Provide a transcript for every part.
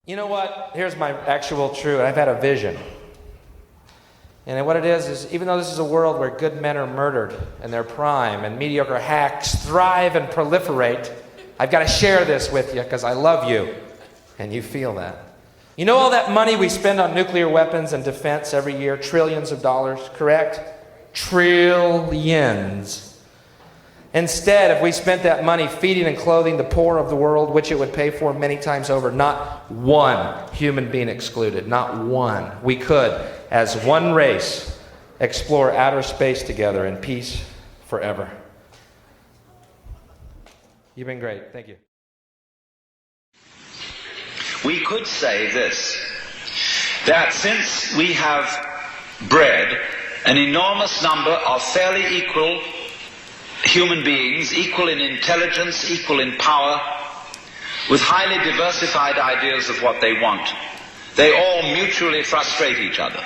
You know what? Here's my actual truth. I've had a vision. And what it is even though this is a world where good men are murdered in their prime and mediocre hacks thrive and proliferate, I've got to share this with you because I love you. And you feel that. You know all that money we spend on nuclear weapons and defense every year? Trillions of dollars, correct? Trillions. Instead, if we spent that money feeding and clothing the poor of the world, which it would pay for many times over, not one human being excluded, not one, we could, as one race, explore outer space together in peace forever. You've been great. Thank you. We could say this, that since we have bred an enormous number of fairly equal human beings, equal in intelligence, equal in power, with highly diversified ideas of what they want, they all mutually frustrate each other.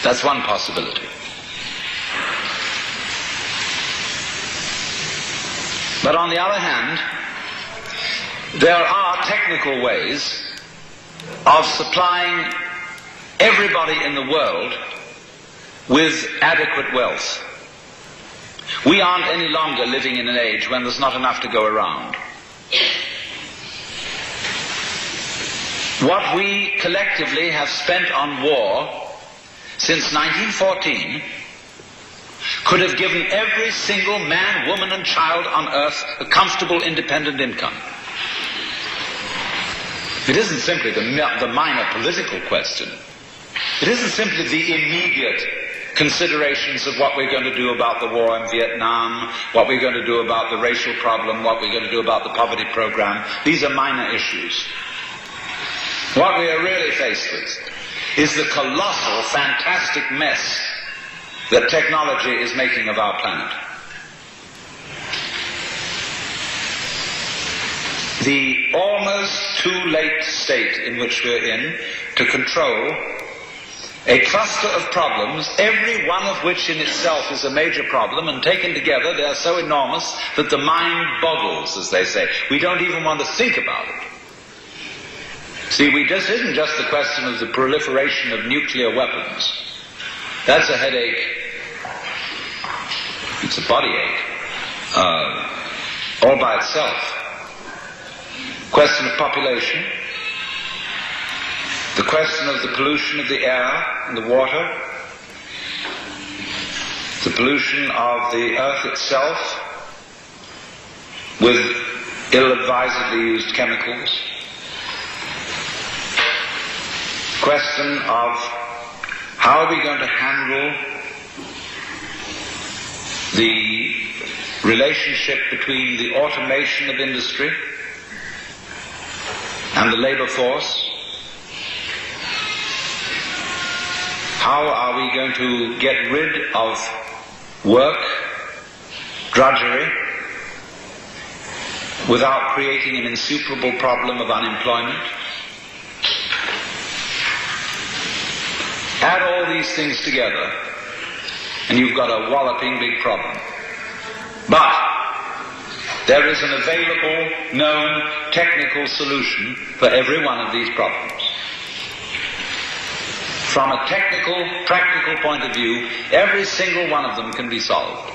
That's one possibility. But on the other hand, there are technical ways of supplying everybody in the world with adequate wealth. We aren't any longer living in an age when there's not enough to go around. What we collectively have spent on war since 1914 could have given every single man, woman, and child on earth a comfortable, independent income. It isn't simply the minor political question. It isn't simply the immediate considerations of what we're going to do about the war in Vietnam, what we're going to do about the racial problem, what we're going to do about the poverty program. These are minor issues. What we are really faced with is the colossal, fantastic mess that technology is making of our planet. The almost too late state in which we're in to control a cluster of problems, every one of which in itself is a major problem, and taken together they are so enormous that the mind boggles, as they say. We don't even want to think about it. See, this isn't just the question of the proliferation of nuclear weapons. That's a headache. It's a body ache. All by itself. Question of population. The question of the pollution of the air and the water, the pollution of the earth itself with ill-advisedly used chemicals, question of how are we going to handle the relationship between the automation of industry and the labor force. How are we going to get rid of work, drudgery, without creating an insuperable problem of unemployment? Add all these things together, and you've got a walloping big problem. But there is an available, known, technical solution for every one of these problems. From a technical, practical point of view, every single one of them can be solved.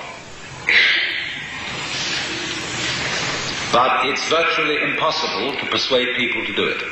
But it's virtually impossible to persuade people to do it.